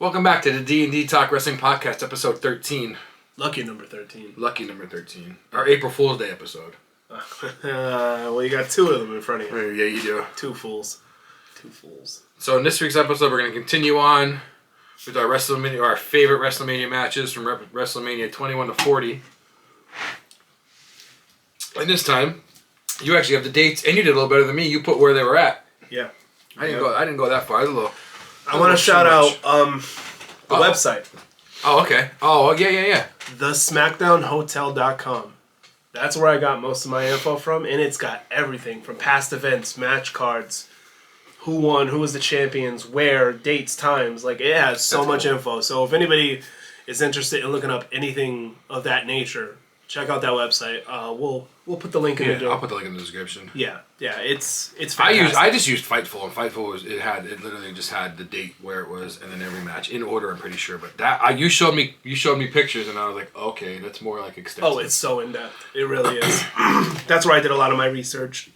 Welcome back to the D&D Talk Wrestling Podcast, episode 13. Lucky number 13. Lucky number 13. Our April Fool's Day episode. Well, you got two of them in front of you. Yeah, you do. Two fools. Two fools. So in this week's episode, we're going to continue on with our favorite WrestleMania matches from WrestleMania 21 to 40. And this time, you actually have the dates, and you did a little better than me. You put where they were at. Yeah. I didn't go that far. I want to shout out the website. Oh, okay. Oh, yeah. TheSmackdownHotel.com. That's where I got most of my info from, and it's got everything from past events, match cards, who won, who was the champions, where, dates, times. Like, it has so much info. So if anybody is interested in looking up anything of that nature, check out that website. We'll put the link in the I'll put the link in the description. Yeah, it's fantastic. I just used Fightful, and Fightful it literally just had the date where it was and then every match in order. I'm pretty sure, but you showed me pictures, and I was like, okay, that's more like extensive. Oh, it's so in depth. It really is. That's where I did a lot of my research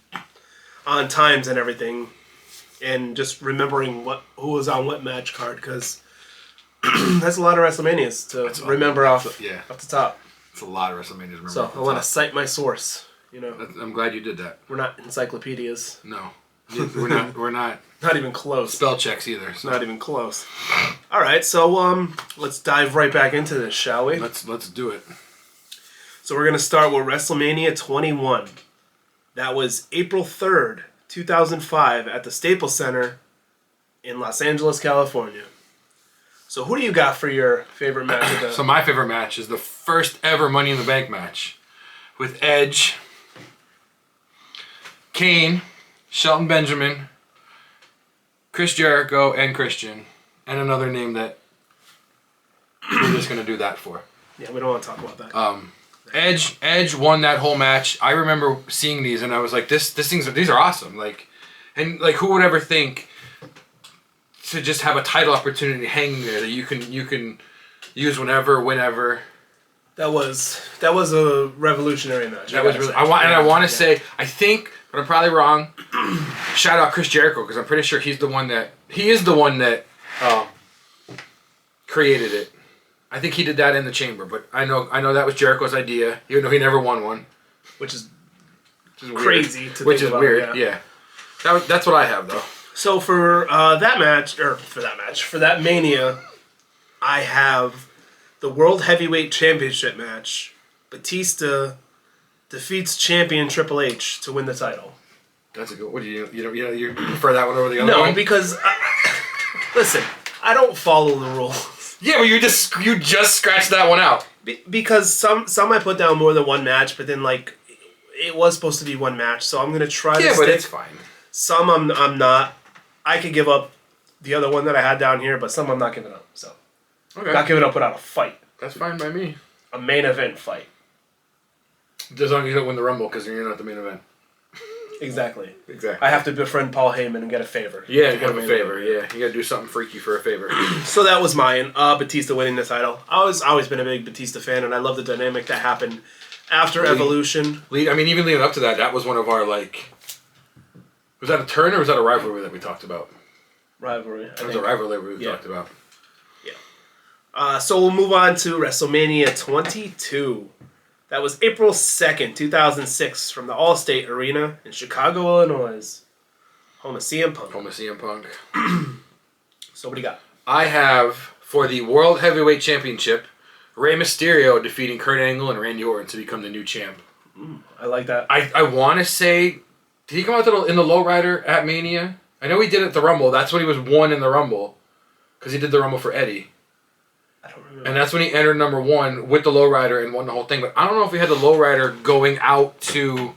on times and everything, and just remembering who was on what match card, because that's a lot of WrestleManias to remember off the top. It's a lot of WrestleManias to remember. So I want to cite my source. I'm glad you did that. We're not encyclopedias. No, we're not. Not even close. Spell checks either. So. Not even close. All right, so let's dive right back into this, shall we? Let's do it. So we're gonna start with WrestleMania 21. That was April 3rd, 2005, at the Staples Center in Los Angeles, California. So who do you got for your favorite match of the... So my favorite match is the first ever Money in the Bank match with Edge, Kane, Shelton Benjamin, Chris Jericho, and Christian, and another name that we're just going to do that for. Yeah, we don't want to talk about that. Edge won that whole match. I remember seeing these and I was like, these are awesome. And who would ever think to just have a title opportunity hanging there that you can use whenever. That was a revolutionary match. That was really. I want to say, I think, but I'm probably wrong. Shout out Chris Jericho, because I'm pretty sure he is the one that created it. I think he did that in the chamber, but I know that was Jericho's idea, even though he never won one, which is crazy. Which is weird. Yeah. That's what I have though. So for that Mania, I have the World Heavyweight Championship match. Batista defeats champion Triple H to win the title. That's a good. What do you prefer that one over the other one? No, because listen, I don't follow the rules. Yeah, but you just scratched that one out. Because some I put down more than one match, but then it was supposed to be one match, so I'm gonna try. Yeah, but it's fine. Some I'm not. I could give up the other one that I had down here, but some I'm not giving up. So, okay. Not giving up without a fight. That's fine by me. A main event fight. As long as you don't win the Rumble, because you're not the main event. Exactly. I have to befriend Paul Heyman and get a favor. Yeah, you got a favor. Yeah, you got to do something freaky for a favor. So that was mine. Batista winning the title. I was always been a big Batista fan, and I love the dynamic that happened after Evolution. Even leading up to that was one of our Was that a turn or was that a rivalry that we talked about? Rivalry. It was a rivalry we talked about. Yeah. So we'll move on to WrestleMania 22. That was April 2nd, 2006, from the Allstate Arena in Chicago, Illinois. Home of CM Punk. So what do you got? I have, for the World Heavyweight Championship, Rey Mysterio defeating Kurt Angle and Randy Orton to become the new champ. I like that. I want to say... Did he come out in the lowrider at Mania? I know he did it at the Rumble. That's when he was won in the Rumble. Because he did the Rumble for Eddie. I don't remember. And that's when he entered number one with the lowrider and won the whole thing. But I don't know if he had the lowrider going out to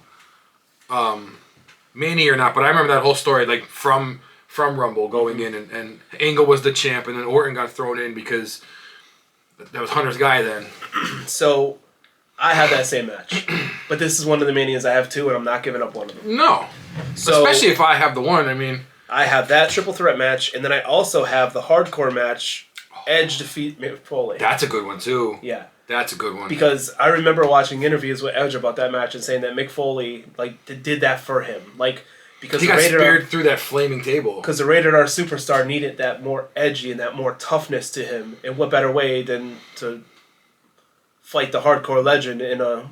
Mania or not. But I remember that whole story, from Rumble going in. And Angle was the champ. And then Orton got thrown in because that was Hunter's guy then. So... I have that same match. But this is one of the Manias I have too, and I'm not giving up one of them. No. So, especially if I have the one, I have that triple threat match, and then I also have the hardcore match, Edge defeat Mick Foley. That's a good one too. Yeah. That's a good one. Because I remember watching interviews with Edge about that match and saying that Mick Foley, did that for him. Because he got speared through that flaming table. Because the Rated R Superstar needed that more edgy and that more toughness to him. And what better way than to fight the hardcore legend in a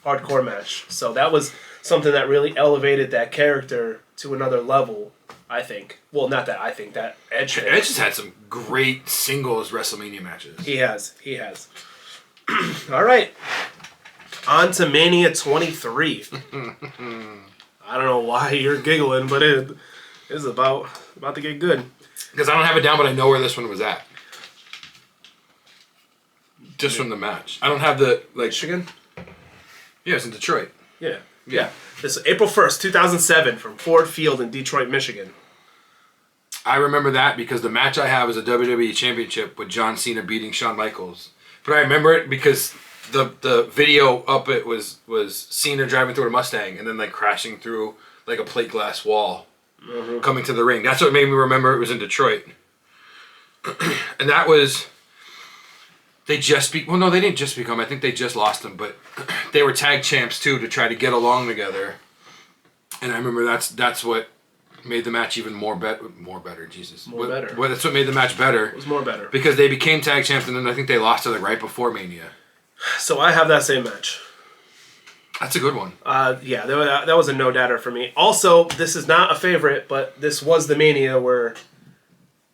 hardcore match? So that was something that really elevated that character to another level, I think. Well, not that I think, that Edge did. Edge has had some great singles WrestleMania matches. He has. All right. On to Mania 23. I don't know why you're giggling, but it is about to get good. Because I don't have it down, but I know where this one was at. Just from the match. I don't have the, like... Michigan? Yeah, it's in Detroit. Yeah. Yeah. This is April 1st, 2007, from Ford Field in Detroit, Michigan. I remember that because the match I have is a WWE Championship with John Cena beating Shawn Michaels. But I remember it because the video up it was Cena driving through a Mustang and then like crashing through like a plate glass wall coming to the ring. That's what made me remember it was in Detroit. And that was... They didn't just become. I think they just lost them, but they were tag champs too to try to get along together. And I remember that's what made the match even more better. Jesus, better. Well, that's what made the match better. It was more better because they became tag champs, and then I think they lost to like right before Mania. So I have that same match. That's a good one. Yeah, that was a no-doubter for me. Also, this is not a favorite, but this was the Mania where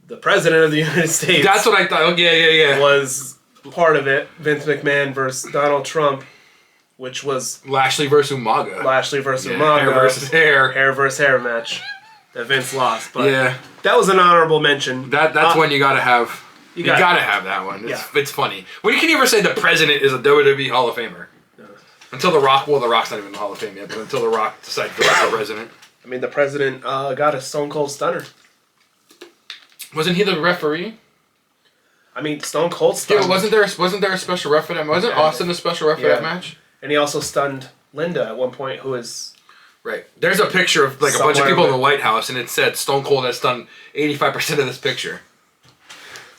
the President of the United States. That's what I thought. Oh, yeah. Was part of it. Vince McMahon versus Donald Trump, which was Lashley versus Umaga. Umaga. Hair versus hair. Hair versus hair match that Vince lost. But yeah, that was an honorable mention. That's one you gotta have. You gotta have that one. It's funny. When can you ever say the President is a WWE Hall of Famer? Until The Rock, The Rock's not even in the Hall of Fame yet, but until The Rock decides to be the President. I mean, the President got a Stone Cold Stunner. Wasn't he the referee? I mean, Stone Cold stunned. Yeah, wasn't there a special ref for that? Wasn't Austin a special ref for that match? And he also stunned Linda at one point, who is... Right. There's a picture of like a bunch of people in the White House, and it said Stone Cold has stunned 85% of this picture.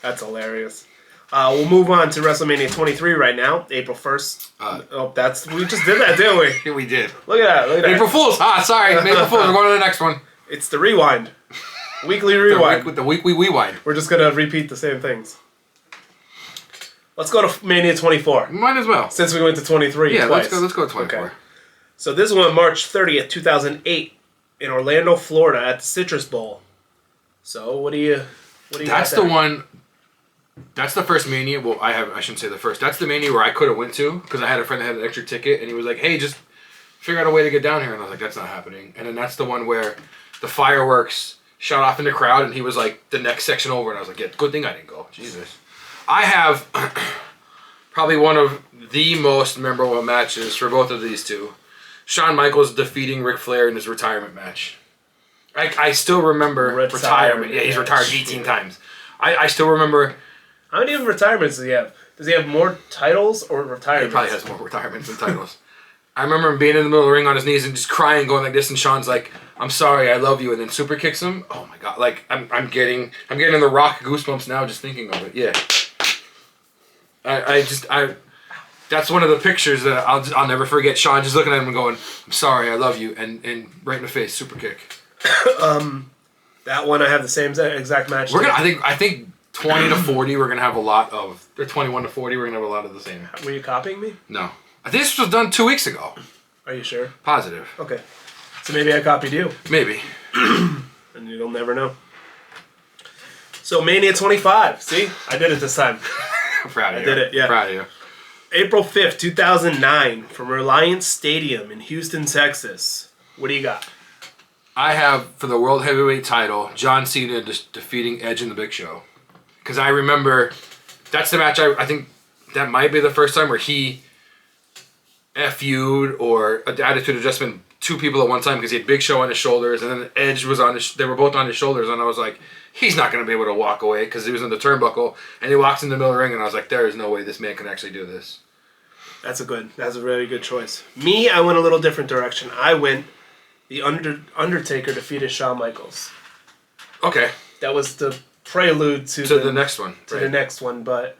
That's hilarious. We'll move on to WrestleMania 23 right now, April 1st. We just did that, didn't we? Yeah, we did. Look at that. April Fool's. Sorry. April Fool's. We're going to the next one. It's the rewind. Weekly rewind. The weekly rewind. We're just going to repeat the same things. Let's go to Mania 24. Might as well. Since we went to 23 twice. Let's go to 24. Okay. So this one, March 30th, 2008, in Orlando, Florida, at the Citrus Bowl. So what do you That's the one... That's the first Mania. Well, I shouldn't say the first. That's the Mania where I could have went to because I had a friend that had an extra ticket, and he was like, "Hey, just figure out a way to get down here." And I was like, "That's not happening." And then that's the one where the fireworks shot off in the crowd, and he was like the next section over, and I was like, "Yeah, good thing I didn't go." Jesus. I have probably one of the most memorable matches for both of these two. Shawn Michaels defeating Ric Flair in his retirement match. I still remember retirement. Yeah, he's retired 18 times. I still remember... How many retirements does he have? Does he have more titles or retirements? He probably has more retirements than titles. I remember him being in the middle of the ring on his knees and just crying, going like this, and Shawn's like, "I'm sorry, I love you," and then super kicks him. Oh my god! Like I'm getting in the Rock goosebumps now just thinking of it. Yeah. That's one of the pictures that I'll never forget. Shawn just looking at him and going, "I'm sorry, I love you," and right in the face, super kick. That one I have the same exact match. I think 20 to 40 we're gonna have a lot of. Or 21 to 40 we're gonna have a lot of the same. Were you copying me? No, I think this was done 2 weeks ago. Are you sure? Positive. Okay, so maybe I copied you. Maybe. And you'll never know. So Mania 25. See, I did it this time. I'm proud of you. I did it. Yeah. Proud of you. April 5th, 2009, from Reliance Stadium in Houston, Texas. What do you got? I have, for the World Heavyweight title, John Cena defeating Edge in the Big Show. Because I remember, that's the match, I think that might be the first time where he FU'd or the Attitude Adjustment two people at one time because he had Big Show on his shoulders and then Edge was on his, they were both on his shoulders, and I was like, he's not going to be able to walk away because he was in the turnbuckle, and he walks in the middle of the ring, and I was like, there is no way this man can actually do this. That's a really good choice. Me, I went a little different direction. I went the Undertaker defeated Shawn Michaels. Okay. That was the prelude to the next one. To the next one, but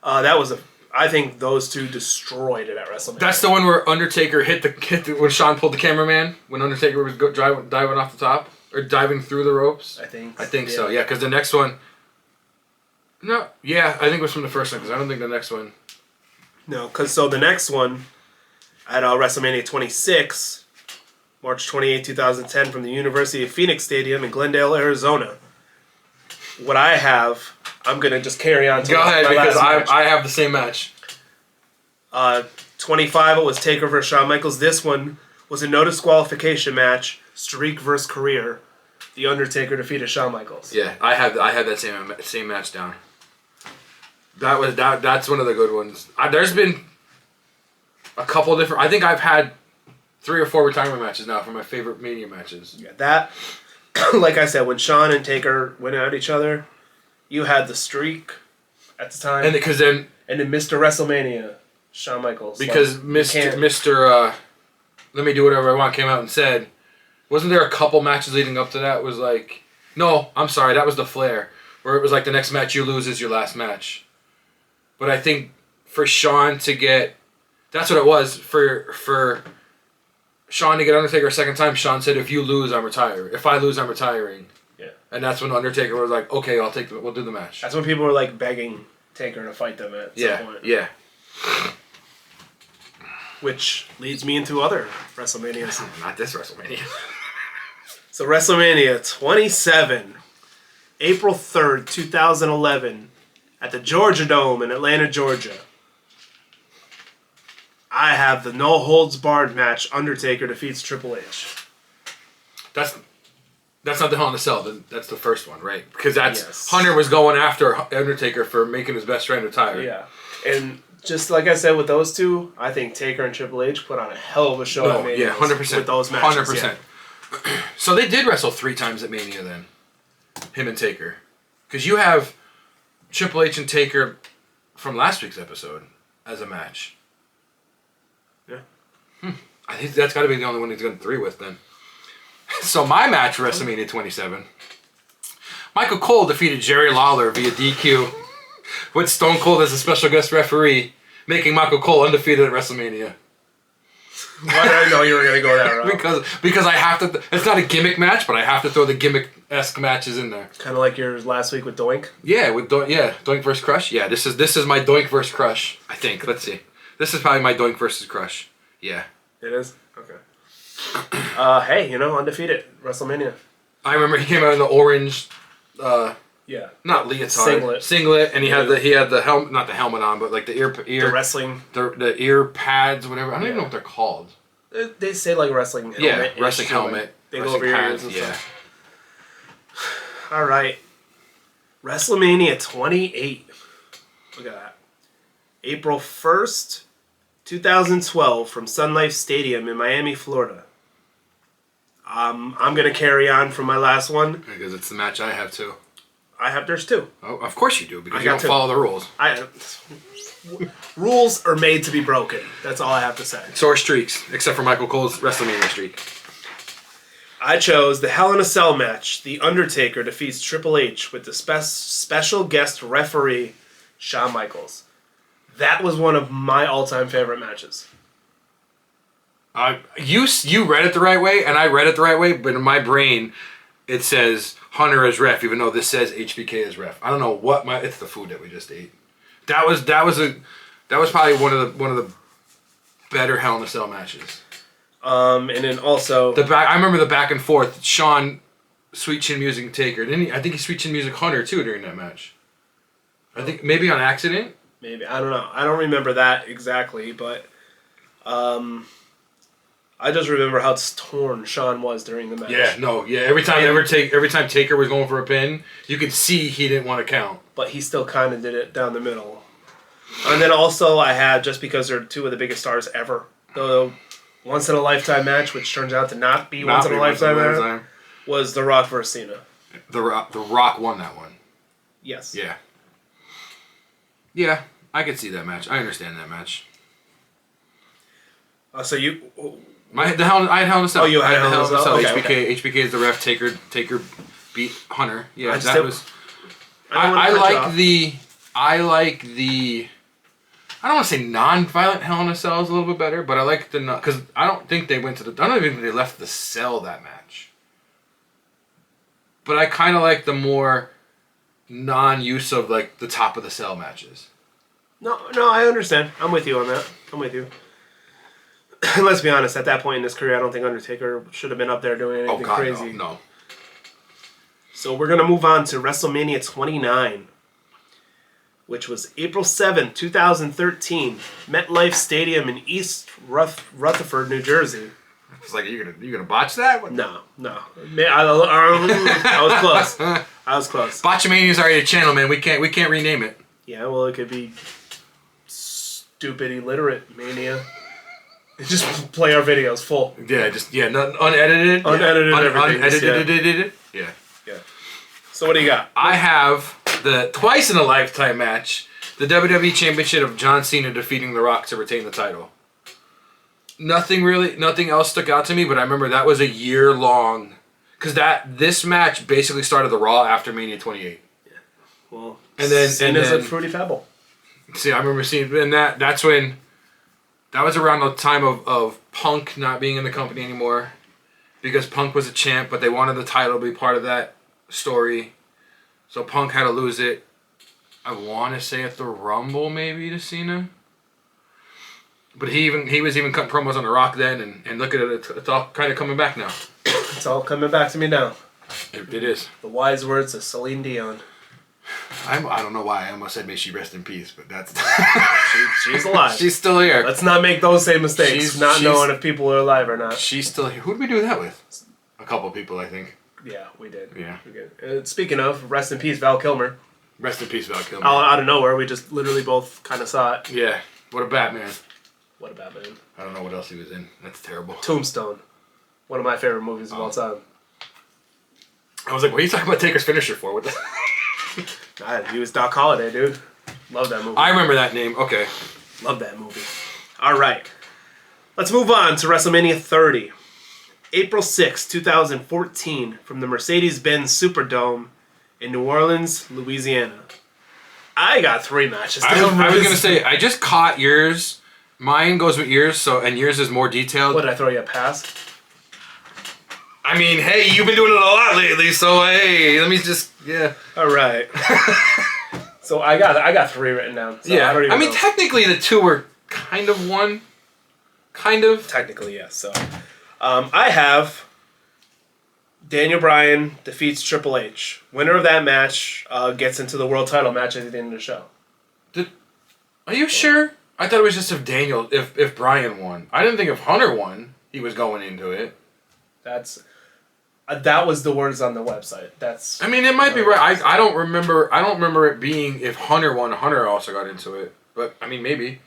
that was I think those two destroyed it at WrestleMania. That's the one where Undertaker hit the when Shawn pulled the cameraman when Undertaker was diving off the top or diving through the ropes. I think so. Yeah, because the next one. No, yeah, I think it was from the first one because I don't think the next one. No, because the next one at WrestleMania 26, March 28, 2010, from the University of Phoenix Stadium in Glendale, Arizona. What I have, I'm gonna just carry on. Go ahead because I have the same match. 25. It was Taker versus Shawn Michaels. This one was a no disqualification match, streak versus career. The Undertaker defeated Shawn Michaels. Yeah, I had that same match down. That's one of the good ones. There's been a couple different. I think I've had 3 or 4 retirement matches now for my favorite Mania matches. Yeah, that. Like I said, when Shawn and Taker went at each other, you had the streak at the time, and then Mr. WrestleMania, Shawn Michaels. Because Mr. Let me do whatever I want came out and said, wasn't there a couple matches leading up to that? Was like, no, I'm sorry, that was the Flair, where it was like the next match you lose is your last match. But I think for Shawn to get, that's what it was for Shawn to get Undertaker a second time. Shawn said, "If you lose, I'm retiring. If I lose, I'm retiring." Yeah. And that's when Undertaker was like, "Okay, we'll do the match." That's when people were like begging Taker to fight them at some point. Yeah. Which leads me into other WrestleManias. Not this WrestleMania. So WrestleMania 27, April 3rd, 2011, at the Georgia Dome in Atlanta, Georgia. I have the no holds barred match. Undertaker defeats Triple H. That's not the Hell in a Cell. That's the first one, right? Because Yes. Hunter was going after Undertaker for making his best friend retire. Yeah, and just like I said with those two, I think Taker and Triple H put on a hell of a show at Mania. 100%. With those matches. 100%. Yeah. So they did wrestle 3 times at Mania then, him and Taker. Because you have Triple H and Taker from last week's episode as a match. Yeah. I think that's got to be the only one he's going 3 with then. So my match for WrestleMania 27, Michael Cole defeated Jerry Lawler via DQ with Stone Cold as a special guest referee, making Michael Cole undefeated at WrestleMania. Why did I know you were going to go that route? Because I have to. It's not a gimmick match, but I have to throw the gimmick-esque matches in there. Kind of like yours last week with Doink. Yeah, Doink vs. Crush. Yeah, this is my Doink vs. Crush. I think. Let's see. This is probably my Doink vs. Crush. Yeah. It is? Okay. Hey, undefeated. WrestleMania. I remember he came out in the orange, yeah. not leotard. Singlet, and he had the helmet, not the helmet on, but like the ear the wrestling. The ear pads, whatever. I don't even know what they're called. They say like wrestling helmet. Yeah, wrestling helmet. Big wrestling over pads, ears and yeah. stuff. All right. WrestleMania 28. Look at that. April 1st, 2012, from Sun Life Stadium in Miami, Florida. I'm going to carry on from my last one. Because it's the match I have too. I have theirs too. Oh, of course you do, because I you don't got follow the rules. Rules are made to be broken. That's all I have to say. So are streaks, except for Michael Cole's WrestleMania streak. I chose the Hell in a Cell match. The Undertaker defeats Triple H with the special guest referee, Shawn Michaels. That was one of my all-time favorite matches. You read it the right way, and I read it the right way, but in my brain, it says Hunter as ref, even though this says HBK as ref. I don't know what it's the food that we just ate. That was probably one of the better Hell in a Cell matches. And then also I remember the back and forth. Shawn sweet chin music Taker. I think he sweet chin music Hunter too during that match. I think maybe on accident. Maybe, I don't know. I don't remember that exactly, but I just remember how torn Shawn was during the match. Yeah. Every time Taker was going for a pin, you could see he didn't want to count. But he still kind of did it down the middle. And then also I had, just because they're two of the biggest stars ever, the once in a lifetime match, which turns out to not be once in a lifetime, was The Rock versus Cena. The Rock won that one. Yes. Yeah. Yeah, I could see that match. I understand that match. So you... I had Hell in a Cell. Oh, you had Hell in a Cell? Okay, HBK is the ref. Taker beat Hunter. Yeah, I like the I don't want to say non-violent Hell in a Cell is a little bit better, but I like the because I don't think they went to the. I don't even think they left the cell that match. But I kind of like the more non-use of like the top of the cell matches. No, I understand. I'm with you on that. I'm with you. Let's be honest. At that point in his career, I don't think Undertaker should have been up there doing anything crazy. No. So we're gonna move on to WrestleMania 29. Which was April 7th, 2013, MetLife Stadium in East Rutherford, New Jersey. It's like, you gonna botch that? No. I was close. I was close. Botchamania is already a channel, man. We can't rename it. Yeah, well, it could be Stupid Illiterate Mania. Just play our videos full. Yeah, unedited. Unedited everything. Unedited. Yeah. So what do you got? I have the twice in a lifetime match, the WWE Championship of John Cena defeating The Rock to retain the title. Nothing else stuck out to me, but I remember that was a year long, because this match basically started the Raw after Mania 28. Yeah. Well, and then Cena's a fruity pebble. See, I remember seeing, and that's when, that was around the time of Punk not being in the company anymore, because Punk was a champ, but they wanted the title to be part of that story. So Punk had to lose it, I want to say at the Rumble maybe to Cena. But he was even cutting promos on The Rock then, and look at it, it's all kind of coming back now. It's all coming back to me now. It is. The wise words of Celine Dion. I don't know why I almost said may she rest in peace, but that's... she's alive. She's still here. Let's not make those same mistakes, not knowing if people are alive or not. She's still here. Who did we do that with? A couple people, I think. Yeah, we did. Yeah. We did. Speaking of, rest in peace, Val Kilmer. Rest in peace, Val Kilmer. Out of nowhere, we just literally both kind of saw it. Yeah. What a Batman. What a Batman. I don't know what else he was in. That's terrible. Tombstone. One of my favorite movies of all time. I was like, what are you talking about Taker's finisher for? What the... Nah, he was Doc Holliday, dude. Love that movie. I remember that name. Okay. Love that movie. All right. Let's move on to WrestleMania 30. April 6, 2014, from the Mercedes-Benz Superdome in New Orleans, Louisiana. I got 3 matches. I was going to say, I just caught yours. Mine goes with yours, and yours is more detailed. What, did I throw you a pass? I mean, hey, you've been doing it a lot lately, so hey, let me just, yeah. All right. So I got 3 written down. So yeah, I mean, technically the 2 were kind of one. Kind of. Technically, yes. So, I have Daniel Bryan defeats Triple H. Winner of that match gets into the world title match at the end of the show. Are you sure? I thought it was just if Bryan won. I didn't think if Hunter won, he was going into it. That was the words on the website. I mean, it might be right. I don't remember. I don't remember it being if Hunter won. Hunter also got into it. But I mean, maybe.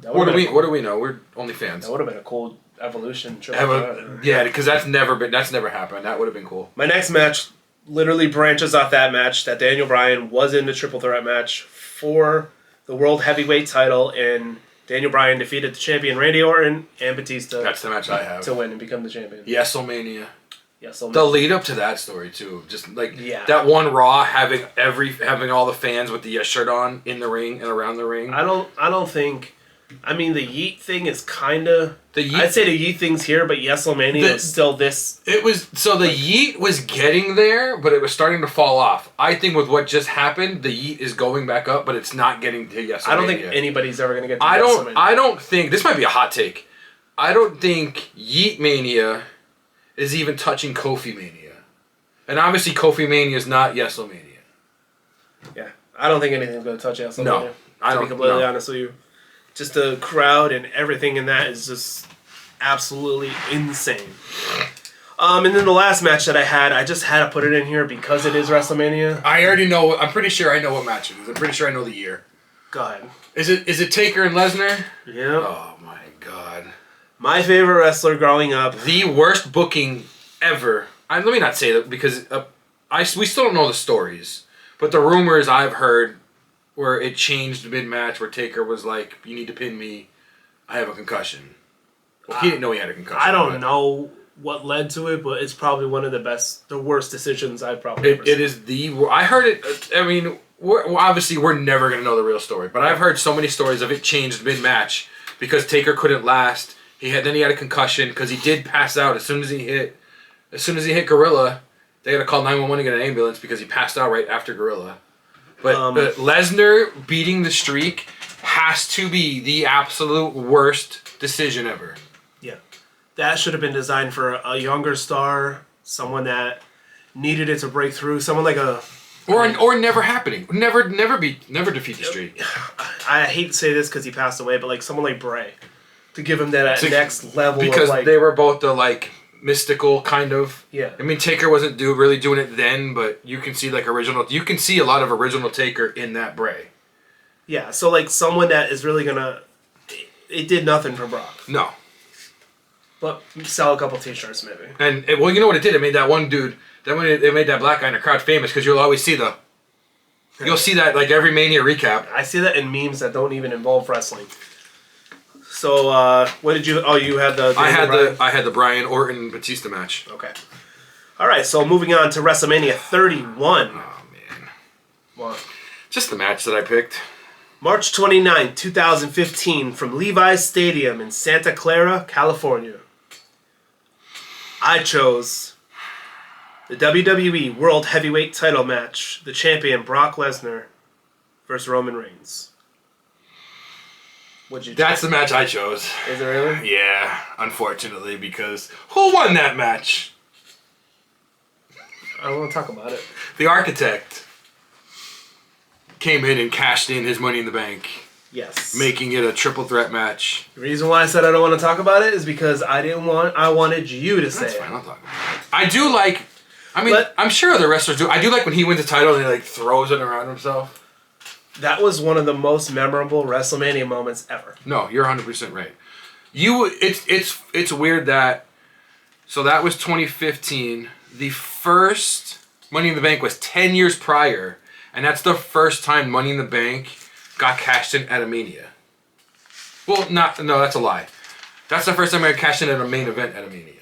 What do we know? We're only fans. That would have been a cool evolution. Yeah, because that's never happened. That would have been cool. My next match literally branches off that match. That Daniel Bryan was in the triple threat match for the world heavyweight title, and Daniel Bryan defeated the champion Randy Orton and Batista. That's the match I have to win and become the champion. Wrestlemania. Wrestlemania. The lead up to that story too, just like that one Raw having all the fans with the Yes shirt on in the ring and around the ring. I don't think. I mean, the Yeet thing is kind of... I'd say the Yeet thing's here, but Wrestlemania is still this... The Yeet was getting there, but it was starting to fall off. I think with what just happened, the Yeet is going back up, but it's not getting to Wrestlemania. I don't think anybody's ever going to get to Wrestlemania. I don't think... This might be a hot take. I don't think Yeet Mania is even touching Kofi Mania. And obviously Kofi Mania is not Wrestlemania. Yeah. I don't think anything's going to touch Wrestlemania. No. To be completely honest with you. Just the crowd and everything in that is just absolutely insane. And then the last match that I just had to put it in here because it is WrestleMania. I already know. I'm pretty sure I know what match it is. I'm pretty sure I know the year. Go ahead. Is it Taker and Lesnar? Yeah. Oh my god. My favorite wrestler growing up. The worst booking ever. Let me not say that because we still don't know the stories, but the rumors I've heard. Where it changed mid-match, where Taker was like, "You need to pin me. I have a concussion." Well, he didn't know he had a concussion. I don't know what led to it, but it's probably one of the worst decisions I've probably ever seen. It is I heard it. I mean, obviously we're never gonna know the real story, but I've heard so many stories of it changed mid-match because Taker couldn't last. He had a concussion because he did pass out as soon as he hit Gorilla. They had to call 911 to get an ambulance because he passed out right after Gorilla. But Lesnar beating the streak has to be the absolute worst decision ever. Yeah. That should have been designed for a younger star, someone that needed it to break through, someone like a... Or never happening. Never defeat the streak. I hate to say this because he passed away, but like someone like Bray. To give him that next level because of like... they were both the like mystical kind of. Yeah. I mean, Taker wasn't really doing it then, but you can see like you can see a lot of original Taker in that Bray. Yeah, so like someone that is really gonna... It did nothing for Brock. No. But sell a couple t-shirts maybe. And well, you know what it did? It made that one dude... It made that black guy in the crowd famous because you'll always see You'll see that like every Mania recap. I see that in memes that don't even involve wrestling. So, what did you... Oh, you had the... I had the Brian Orton Batista match. Okay. All right, so moving on to WrestleMania 31. Oh, man. What? Just the match that I picked. March 29, 2015, from Levi's Stadium in Santa Clara, California. I chose the WWE World Heavyweight Title match. The champion, Brock Lesnar, versus Roman Reigns. What'd you choose? That's the match I chose. Is it really? Yeah, unfortunately, because who won that match? I don't want to talk about it. The Architect came in and cashed in his Money in the Bank. Yes. Making it a triple threat match. The reason why I said I don't want to talk about it is because I wanted you to say That's it. fine, I'll talk about it. I do like... I mean, I'm sure other wrestlers do. I do like when he wins a title and he like throws it around himself. That was one of the most memorable WrestleMania moments ever. No, you're 100% right. It's weird that... So that was 2015. The first Money in the Bank was 10 years prior. And that's the first time Money in the Bank got cashed in at a Mania. Well, no, that's a lie. That's the first time I cashed in at a main event at a Mania.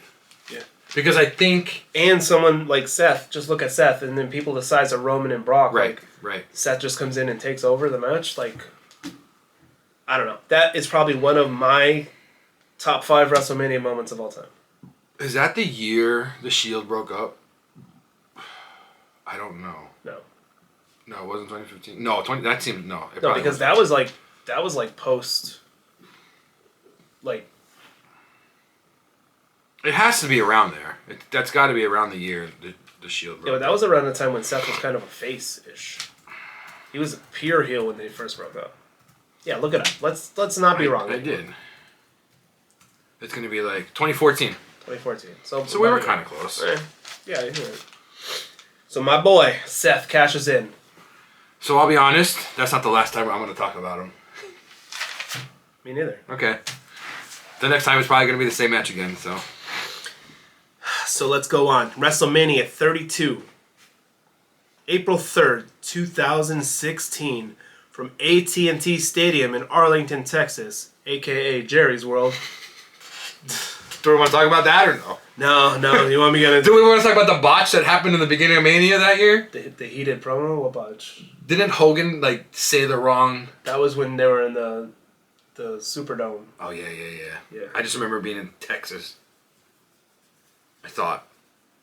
Yeah. Because I think... And someone like Seth, just look at Seth, and then people the size of Roman and Brock. Right, like, right. Seth just comes in and takes over the match. Like, I don't know. That is probably one of my top 5 WrestleMania moments of all time. Is that the year the Shield broke up? I don't know. No. No, it wasn't 2015. No, that seemed... No, No, because that was like post... Like... It has to be around there. That's got to be around the year the Shield broke Yeah, but that was around the time when Seth was kind of a face-ish. He was a pure heel when they first broke up. Yeah, look it up. Let's not be wrong. I did. It's going to be like 2014. 2014. So we were kind of close. Yeah, you're right. So my boy, Seth, cashes in. So I'll be honest, that's not the last time I'm going to talk about him. Me neither. Okay. The next time is probably going to be the same match again, so... So let's go on. WrestleMania 32. April 3rd, 2016. From AT&T Stadium in Arlington, Texas. A.K.A. Jerry's World. Do we want to talk about that or no? No. You want me to... Do we want to talk about the botch that happened in the beginning of Mania that year? The heated promo? What botch? Didn't Hogan, like, say the wrong... That was when they were in the Superdome. Oh, yeah. Yeah. I just remember being in Texas. I thought.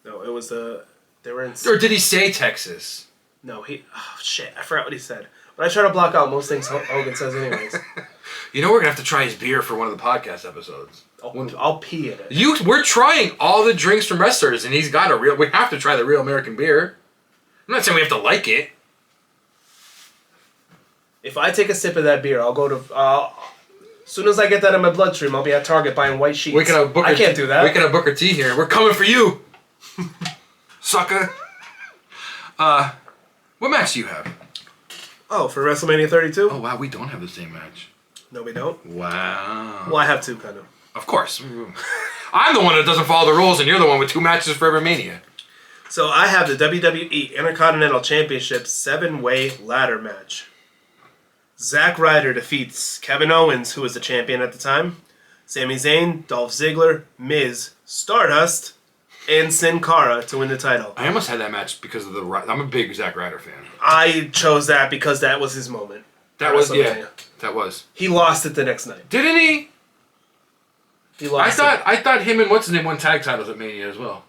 No, it was they were in... Or did he say Texas? No, oh, shit. I forgot what he said. But I try to block out most things Hogan says anyways. You know we're going to have to try his beer for one of the podcast episodes. I'll pee in it. We're trying all the drinks from wrestlers, and he's got we have to try the real American beer. I'm not saying we have to like it. If I take a sip of that beer, I'll go to... as soon as I get that in my bloodstream, I'll be at Target buying white sheets. I can't do that. We can have Booker T here. We're coming for you, sucker. What match do you have? Oh, for WrestleMania 32? Oh, wow, we don't have the same match. No, we don't? Wow. Well, I have 2, kind of. Of course. I'm the one that doesn't follow the rules, and you're the one with 2 matches for every Mania. So I have the WWE Intercontinental Championship 7-way ladder match. Zack Ryder defeats Kevin Owens, who was the champion at the time, Sami Zayn, Dolph Ziggler, Miz, Stardust, and Sin Cara to win the title. I almost had that match because of I'm a big Zack Ryder fan. I chose that because that was his moment. That was. He lost it the next night. Didn't he? He lost I thought him and what's his name won tag titles at Mania as well,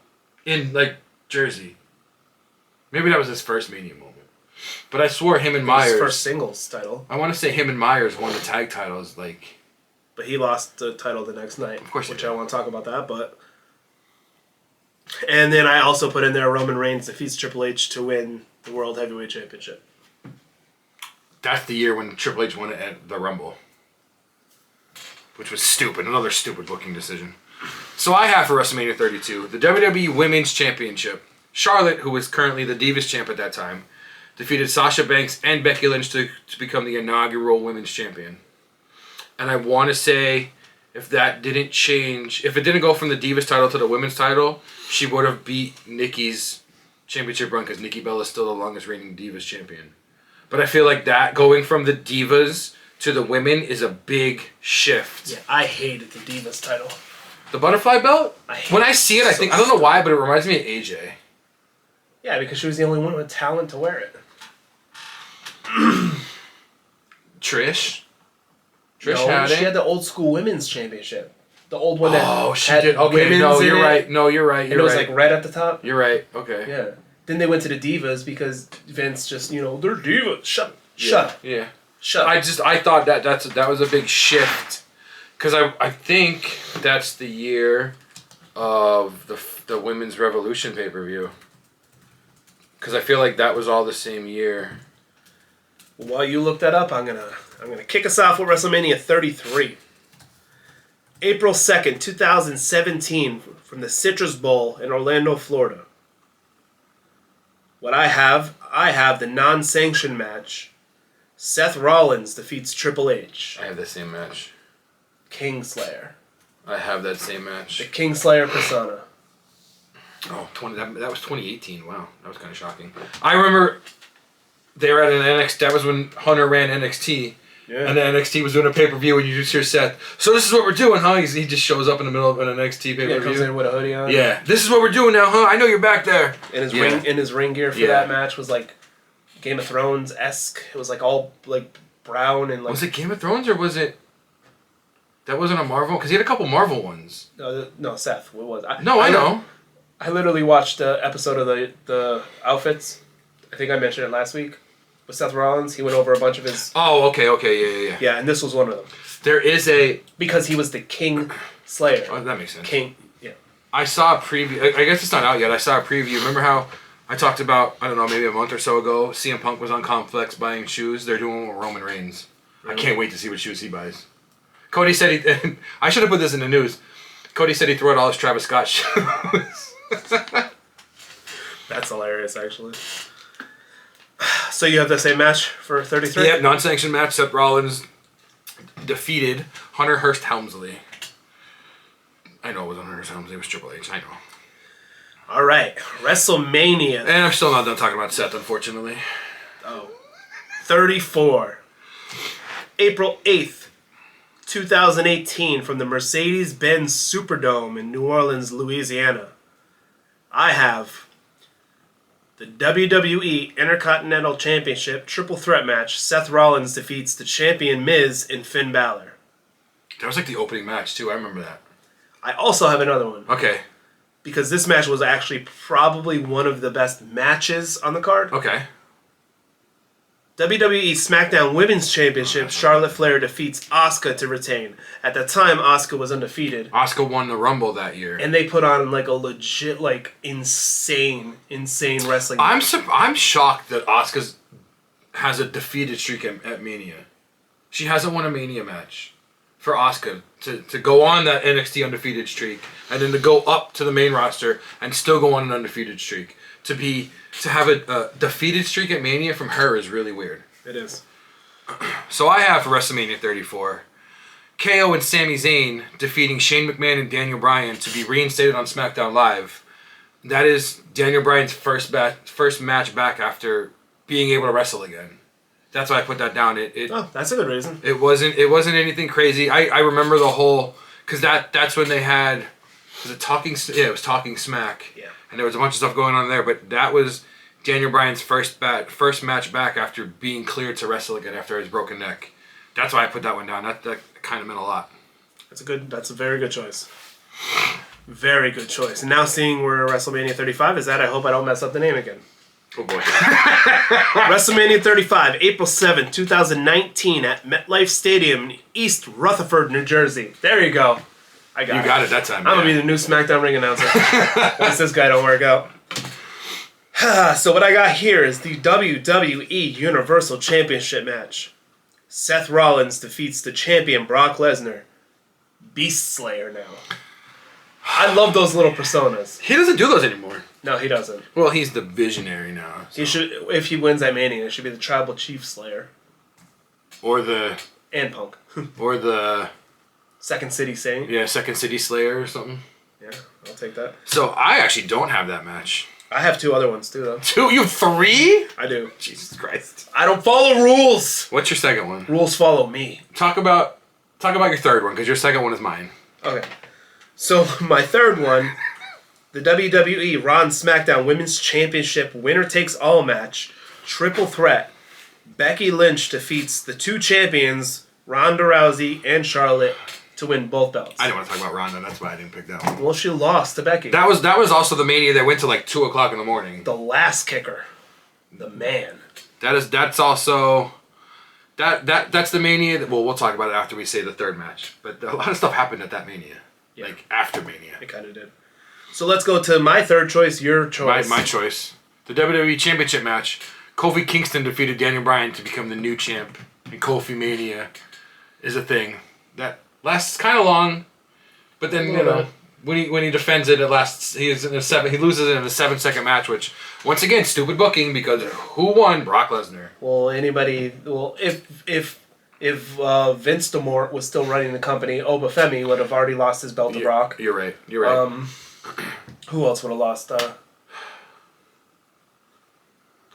in like Jersey. Maybe that was his first Mania moment. But I swore him and Myers. His first singles title. I want to say him and Myers won the tag titles like. But he lost the title the next night. Of course, which I want to talk about that, but. And then I also put in there Roman Reigns defeats Triple H to win the World Heavyweight Championship. That's the year when Triple H won it at the Rumble. Which was stupid. Another stupid booking decision. So I have for WrestleMania 32 the WWE Women's Championship. Charlotte, who was currently the Divas Champ at that time, defeated Sasha Banks and Becky Lynch to become the inaugural Women's Champion. And I want to say, if that didn't change, if it didn't go from the Divas title to the Women's title, she would have beat Nikki's championship run because Nikki Bella is still the longest reigning Divas Champion. But I feel like that going from the Divas to the women is a big shift. Yeah, I hated the Divas title. The butterfly belt? When I see it, I think, I don't know why, but it reminds me of AJ. Yeah, because she was the only one with talent to wear it. Trish No, she had the old school women's championship. The old one that she did. Okay, no, you're right. No, you're right. And it was like red at the top. You're right. Okay. Yeah. Then they went to the Divas because Vince just, they're Divas. Shut up. Yeah. Shut up. I thought that was a big shift. Because I think that's the year of the Women's Revolution pay-per-view. Because I feel like that was all the same year. While you look that up, I'm gonna kick us off with WrestleMania 33. April 2nd, 2017, from the Citrus Bowl in Orlando, Florida. What I have the non-sanctioned match. Seth Rollins defeats Triple H. I have the same match. Kingslayer. I have that same match. The Kingslayer persona. Oh, that was 2018. Wow, that was kind of shocking. I remember they were at an NXT. That was when Hunter ran NXT. Yeah. And the NXT was doing a pay-per-view and you just hear Seth. So this is what we're doing, huh? He just shows up in the middle of an NXT pay-per-view. Yeah, comes in with a hoodie on. Yeah. This is what we're doing now, huh? I know you're back there. And his ring gear for that match was like Game of Thrones-esque. It was like all like brown and like... Was it Game of Thrones or was it... That wasn't a Marvel? Because he had a couple Marvel ones. No, Seth. What was it? I know. I literally watched the episode of the outfits. I think I mentioned it last week. With Seth Rollins, he went over a bunch of his... Oh, okay, yeah. Yeah, and this was one of them. There is a... Because he was the King Slayer. Oh, that makes sense. King, yeah. I saw a preview... I guess it's not out yet. I saw a preview. Remember how I talked about, I don't know, maybe a month or so ago, CM Punk was on Complex buying shoes? They're doing one with Roman Reigns. Really? I can't wait to see what shoes he buys. Cody said he... I should have put this in the news. Cody said he threw out all his Travis Scott shoes. That's hilarious, actually. So you have the same match for 33? Yeah, non-sanctioned match. Seth Rollins defeated Hunter Hearst Helmsley. I know it wasn't Hunter Hearst Helmsley. It was Triple H. I know. All right. WrestleMania. And I'm still not done talking about Seth, unfortunately. 34. April 8th, 2018, from the Mercedes-Benz Superdome in New Orleans, Louisiana. I have... the WWE Intercontinental Championship Triple Threat match. Seth Rollins defeats the champion Miz and Finn Balor. That was like the opening match, too. I remember that. I also have another one. Okay. Because this match was actually probably one of the best matches on the card. Okay. WWE SmackDown Women's Championship. Charlotte Flair defeats Asuka to retain. At the time, Asuka was undefeated. Asuka won the Rumble that year. And they put on like a legit, like insane wrestling match. I'm shocked that Asuka has a defeated streak at Mania. She hasn't won a Mania match. For Asuka to go on that NXT undefeated streak and then to go up to the main roster and still go on an undefeated streak. To have a defeated streak at Mania from her is really weird. It is. So I have for WrestleMania 34, KO and Sami Zayn defeating Shane McMahon and Daniel Bryan to be reinstated on SmackDown Live. That is Daniel Bryan's first match back after being able to wrestle again. That's why I put that down. That's a good reason. It wasn't anything crazy. I remember the whole, because that's when they had Was it Talking? Yeah, it was Talking Smack. Yeah. And there was a bunch of stuff going on there, but that was Daniel Bryan's first match back after being cleared to wrestle again after his broken neck. That's why I put that one down. That kind of meant a lot. That's a very good choice. Very good choice. And now seeing where WrestleMania 35 is at, I hope I don't mess up the name again. Oh boy. WrestleMania 35, April 7th, 2019 at MetLife Stadium in East Rutherford, New Jersey. There you go. I got it. You got it that time. I'm going to be the new SmackDown ring announcer. Once this guy don't work out. So what I got here is the WWE Universal Championship match. Seth Rollins defeats the champion Brock Lesnar. Beast Slayer now. I love those little personas. He doesn't do those anymore. No, he doesn't. Well, he's the visionary now. So. He should, if he wins at Mania, it should be the Tribal Chief Slayer. Or the... And Punk. Or the... Second City Saint. Yeah, Second City Slayer or something. Yeah, I'll take that. So, I actually don't have that match. I have 2 other ones too, though. 2? You have 3? I do. Jesus Christ. I don't follow rules! What's your second one? Rules follow me. Talk about your third one, because your second one is mine. Okay. So, my third one, the WWE Raw and SmackDown Women's Championship winner-takes-all match, triple threat. Becky Lynch defeats the 2 champions, Ronda Rousey and Charlotte, to win both belts. I didn't want to talk about Ronda, that's why I didn't pick that one. Well, she lost to Becky. That was also the Mania that went to like 2 o'clock in the morning. The last kicker. The man. That's also... That's the Mania that... Well, we'll talk about it after we say the third match. But a lot of stuff happened at that Mania. Yeah. Like, after Mania. It kind of did. So let's go to my third choice, your choice. My choice. The WWE Championship match. Kofi Kingston defeated Daniel Bryan to become the new champ. And Kofi Mania is a thing. That lasts kind of long. But then, you know, when he defends it, it lasts... He loses it in a 7-second match, which, once again, stupid booking, because who won? Brock Lesnar. Well, if Vince DeMort was still running the company, Obafemi would have already lost his belt to Brock. You're right. Who else would have lost?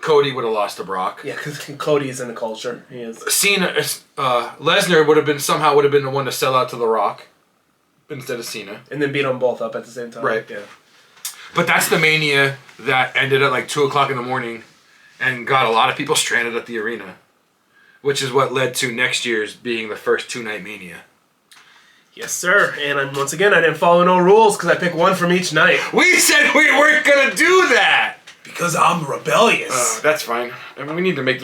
Cody would have lost to Brock. Yeah, because Cody's in the culture. He is. Cena, Lesnar would have been the one to sell out to The Rock instead of Cena. And then beat them both up at the same time. Right. Yeah. But that's the Mania that ended at like 2 o'clock in the morning and got a lot of people stranded at the arena. Which is what led to next year's being the first 2-night Mania. Yes, sir. And once again, I didn't follow no rules because I picked one from each night. We said we weren't gonna do that because I'm rebellious. That's fine. I mean, we need to make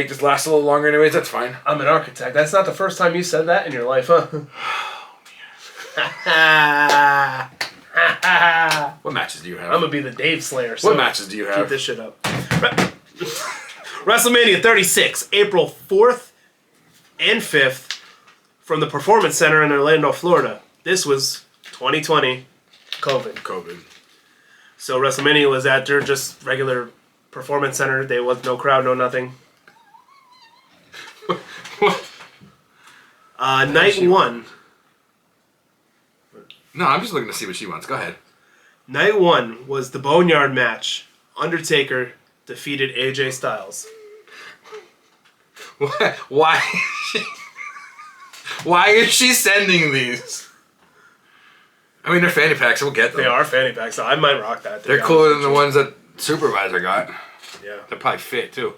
this last a little longer, anyways. That's fine. I'm an architect. That's not the first time you said that in your life, huh? What matches do you have? I'm gonna be the Dave Slayer. So what matches do you have? Keep this shit up. WrestleMania 36, April 4th and 5th from the Performance Center in Orlando, Florida. This was 2020, COVID. So WrestleMania was at their just regular Performance Center. There was no crowd, no nothing. Night 1. No, I'm just looking to see what she wants. Go ahead. Night 1 was the Boneyard match. Undertaker defeated AJ Styles. Why? Why is she sending these? I mean, they're fanny packs. We'll get them. They are fanny packs, so I might rock that. They're cooler than the ones that Supervisor got. Yeah. They're probably fit, too.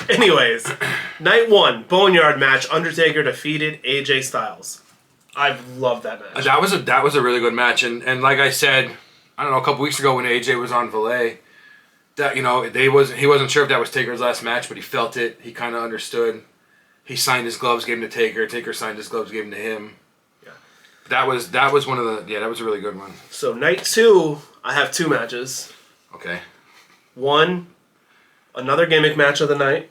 Anyways, Night 1, Boneyard match. Undertaker defeated AJ Styles. I've loved that match. That was a really good match. And like I said, I don't know, a couple weeks ago when AJ was on Valet, that, you know, he wasn't sure if that was Taker's last match, but he felt it. He kind of understood. He signed his gloves, gave them to Taker. Taker signed his gloves, gave them to him. Yeah. That was one of the... Yeah, that was a really good one. So, Night 2, I have 2 matches. Okay. 1, another gimmick match of the night.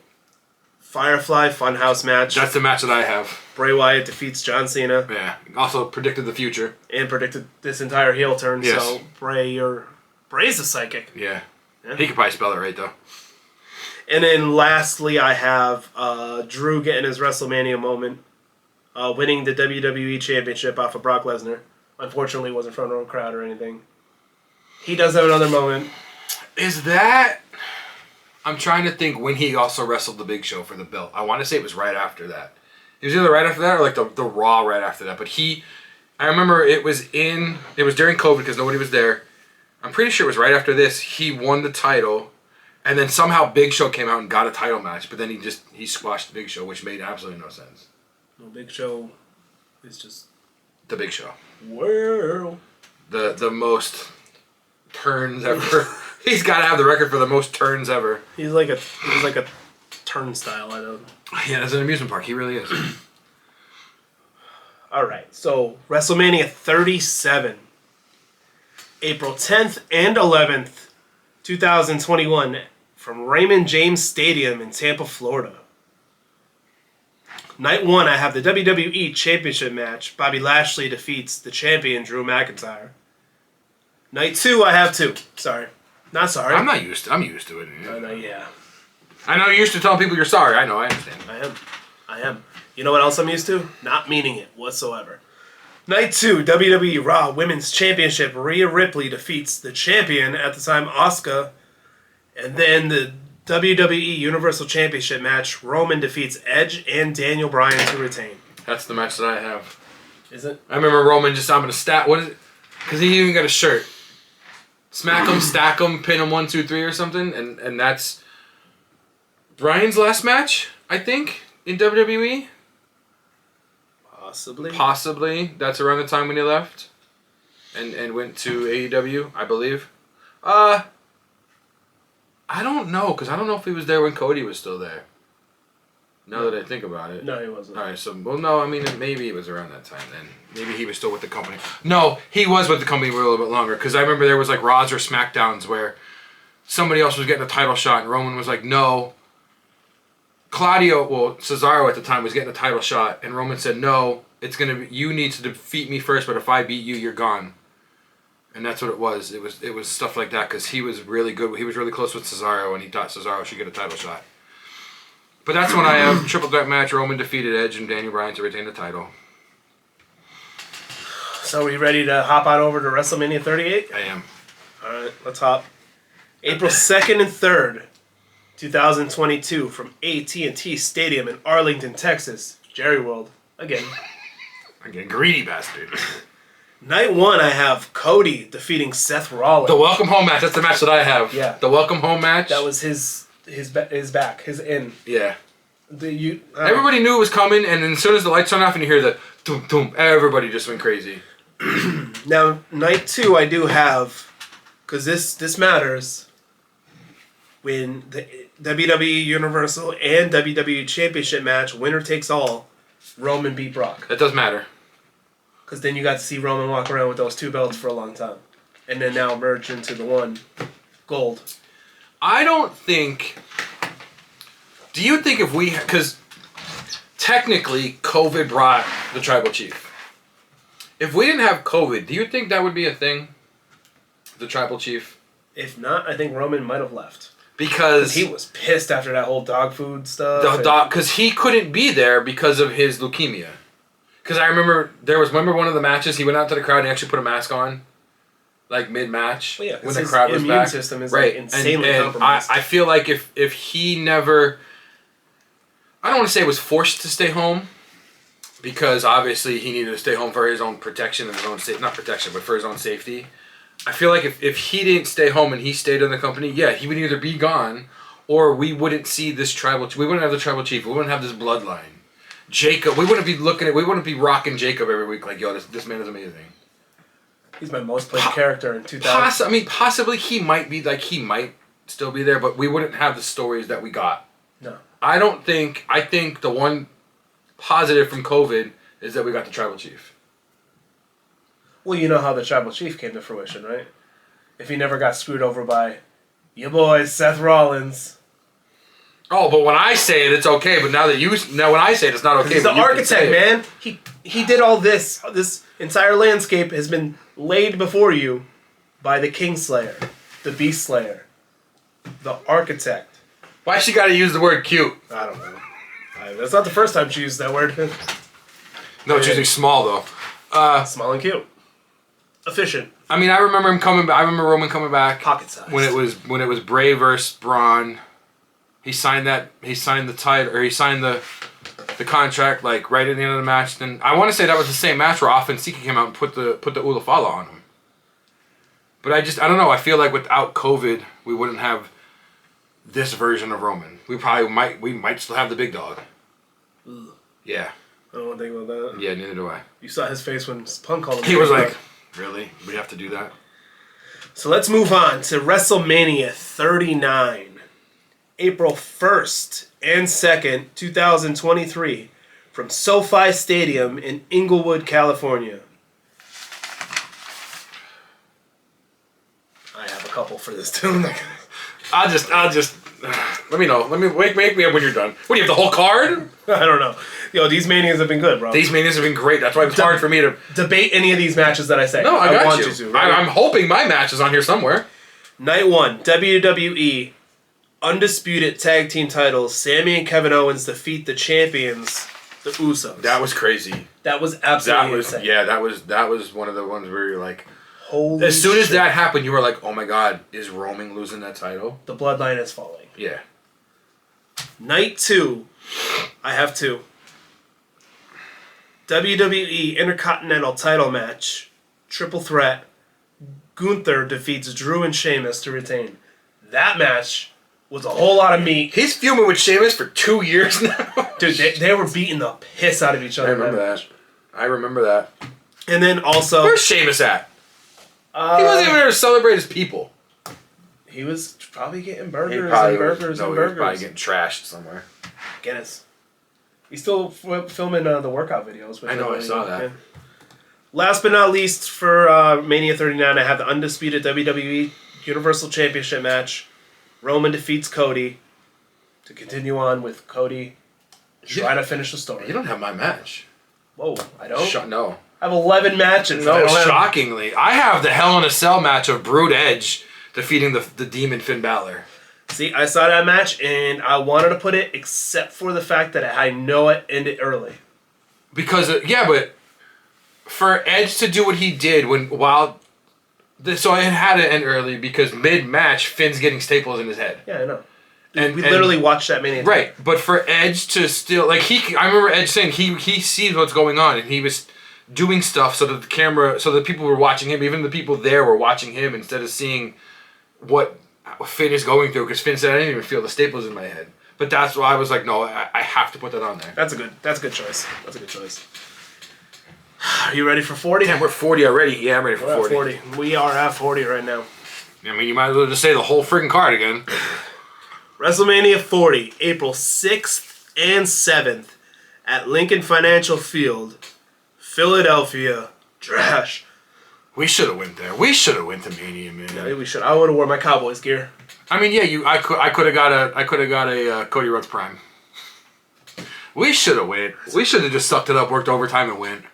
Firefly Funhouse match. That's the match that I have. Bray Wyatt defeats John Cena. Yeah. Also predicted the future. And predicted this entire heel turn. Yes. So, Bray's a psychic. Yeah. He could probably spell it right, though. And then lastly, I have Drew getting his WrestleMania moment, winning the WWE Championship off of Brock Lesnar. Unfortunately, it wasn't front row crowd or anything. He does have another moment. Is that... I'm trying to think when he also wrestled the Big Show for the belt. I want to say it was right after that. It was either right after that or like the Raw right after that. But he I remember it was during COVID because nobody was there. I'm pretty sure it was right after this. He won the title, and then somehow Big Show came out and got a title match, but then he squashed Big Show, which made absolutely no sense. No, Big Show is just the Big Show. Well, the most turns ever. He's got to have the record for the most turns ever. He's like a turnstile. I know. Yeah, it's an amusement park. He really is. All right, so WrestleMania 37, April 10th and 11th, 2021, from Raymond James Stadium in Tampa, Florida. Night 1, I have the WWE Championship match. Bobby Lashley defeats the champion, Drew McIntyre. Night 2, I have two. Sorry. Not sorry. I'm used to it. Yeah. I know you're used to telling people you're sorry. I know, I understand. I am. You know what else I'm used to? Not meaning it whatsoever. Night 2, WWE Raw Women's Championship. Rhea Ripley defeats the champion at the time, Asuka. And then the WWE Universal Championship match. Roman defeats Edge and Daniel Bryan to retain. That's the match that I have. Is it? I remember Roman I'm going to stat. What is it? Because he even got a shirt. Smack him, stack him, pin him 1, 2, 3 or something. And that's Bryan's last match, I think, in WWE. Possibly. That's around the time when he left and went to AEW, I believe. I don't know, because I don't know if he was there when Cody was still there. Now that I think about it. No, he wasn't. All right, no, I mean, maybe it was around that time then. Maybe he was still with the company. No, he was with the company for a little bit longer, because I remember there was like Raws or SmackDowns where somebody else was getting a title shot, and Roman was like, no. Cesaro at the time was getting a title shot, and Roman said, no, you need to defeat me first, but if I beat you, you're gone. And that's what it was. It was stuff like that, because he was really good. He was really close with Cesaro, and he thought Cesaro should get a title shot. But that's when I have triple threat match. Roman defeated Edge and Daniel Bryan to retain the title. So are we ready to hop on over to WrestleMania 38? I am. All right, let's hop. April 2nd and 3rd, 2022, from AT&T Stadium in Arlington, Texas. Jerry World. Again, greedy bastard. Night 1, I have Cody defeating Seth Rollins. The welcome home match. That's the match that I have. Yeah. The welcome home match. That was his back, his in. Yeah. Everybody knew it was coming, and then as soon as the lights turned off and you hear the doom doom, everybody just went crazy. Now, night 2, I do have, because this matters, when the WWE Universal and WWE Championship match, winner takes all, Roman beat Brock. That does matter. Because then you got to see Roman walk around with those 2 belts for a long time. And then now merge into the one gold. I don't think... Do you think if we... Because technically, COVID brought the Tribal Chief. If we didn't have COVID, do you think that would be a thing? The Tribal Chief? If not, I think Roman might have left. Because... he was pissed after that whole dog food stuff. Because he couldn't be there because of his leukemia. Because I remember one of the matches, he went out to the crowd and actually put a mask on, like mid-match, well, yeah, when the crowd was back. His immune system is like insanely compromised. I feel like if he never, I don't want to say was forced to stay home, because obviously he needed to stay home for his own protection and his own not protection, but for his own safety. I feel like if he didn't stay home and he stayed in the company, yeah, he would either be gone, or we wouldn't see this tribal. We wouldn't have the Tribal Chief. We wouldn't have this bloodline. Jacob, we wouldn't be rocking Jacob every week like, yo, this man is amazing. He's my most played character in 2000. Possibly he might still be there, but we wouldn't have the stories that we got. No. I think the one positive from COVID is that we got the Tribal Chief. Well, you know how the Tribal Chief came to fruition, right? If he never got screwed over by your boy Seth Rollins. Oh, but when I say it, it's okay. But now when I say it, it's not okay. He's the architect, man. He did all this. This entire landscape has been laid before you by the Kingslayer, the Beast Slayer, the architect. Why she got to use the word cute? I don't know. That's not the first time she used that word. No, it's usually small though. Small and cute. Efficient. I mean, I remember him coming back. I remember Roman coming back. Pocket size. When it was Bray versus Braun. He signed the title, or he signed the the contract like right at the end of the match. Then I want to say that was the same match where Afa and Sika came out and put the Ulafala on him. But I don't know. I feel like without COVID, we wouldn't have this version of Roman. We might still have the big dog. Ugh. Yeah. I don't want to think about that. Yeah, neither do I. You saw his face when Punk called him. He was like, really? We have to do that? So let's move on to WrestleMania 39. April 1st and 2nd, 2023. From SoFi Stadium in Inglewood, California. I have a couple for this too. I'll just let me know. Let me wake me up when you're done. What do you have, the whole card? I don't know. Yo, these Manias have been good, bro. These Manias have been great. That's why it's hard for me to debate any of these matches that I say. No, I got want you. you to, right? I'm hoping my match is on here somewhere. Night 1, WWE Undisputed Tag Team titles. Sami and Kevin Owens defeat the champions, the Usos. That was crazy. That was absolutely insane. Yeah, that was one of the ones where you're like, holy as soon as shit. that happened, you were like, oh my god, is Roman losing that title? The bloodline is falling. Yeah. Night 2, I have 2. WWE Intercontinental title match, triple threat. Gunther defeats Drew and Sheamus to retain. That match was a whole lot of meat. He's fuming with Sheamus for 2 years now. Dude, they were beating the piss out of each other. I remember that. And then also... Where's Sheamus at? He wasn't even there to celebrate his people. He was probably getting burgers He was probably getting trashed somewhere. Guinness. He's still filming the workout videos. I know, I saw that. Yeah. Last but not least, for Mania 39, I have the undisputed WWE Universal Championship match. Roman defeats Cody to continue on with Cody trying to finish the story. You don't have my match. Whoa, I don't? No. I have 11 matches. No, shockingly. I have the Hell in a Cell match of Brood Edge defeating the Demon Finn Balor. See, I saw that match, and I wanted to put it, except for the fact that I know it ended early. Because, but for Edge to do what he did so it had to end early because mid-match, Finn's getting staples in his head. Yeah, I know. And we literally watched that many times. Right, but for Edge to still... I remember Edge saying he sees what's going on, and he was doing stuff so that the people were watching him, even the people there were watching him instead of seeing what Finn is going through, because Finn said, I didn't even feel the staples in my head. But that's why I was like, no, I have to put that on there. That's a good choice. That's a good choice. Are you ready for 40? Damn, we're 40 already. Yeah, I'm ready for 40. We are at 40 right now. I mean, you might as well just say the whole friggin' card again. WrestleMania 40, April 6th and 7th at Lincoln Financial Field, Philadelphia. Trash. We should have went there. We should have went to Mania, man. Yeah, we should. I would have worn my Cowboys gear. I mean, yeah, I could have got a Cody Rhodes Prime. We should have went. We should have just sucked it up, worked overtime, and went. Man,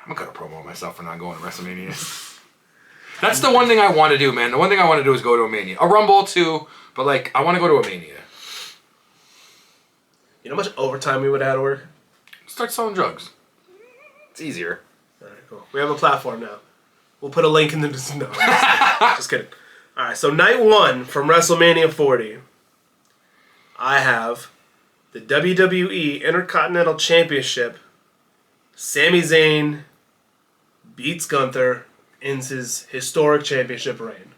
I'm gonna promote myself for not going to WrestleMania. That's the one thing I want to do, man. The one thing I want to do is go to a Mania. A Rumble, too, but, I want to go to a Mania. You know how much overtime we would have to work? Start selling drugs. It's easier. Alright, cool. We have a platform now. We'll put a link in the... No, just kidding. Alright, so night 1 from WrestleMania 40. I have the WWE Intercontinental Championship. Sami Zayn beats Gunther, ends his historic championship reign.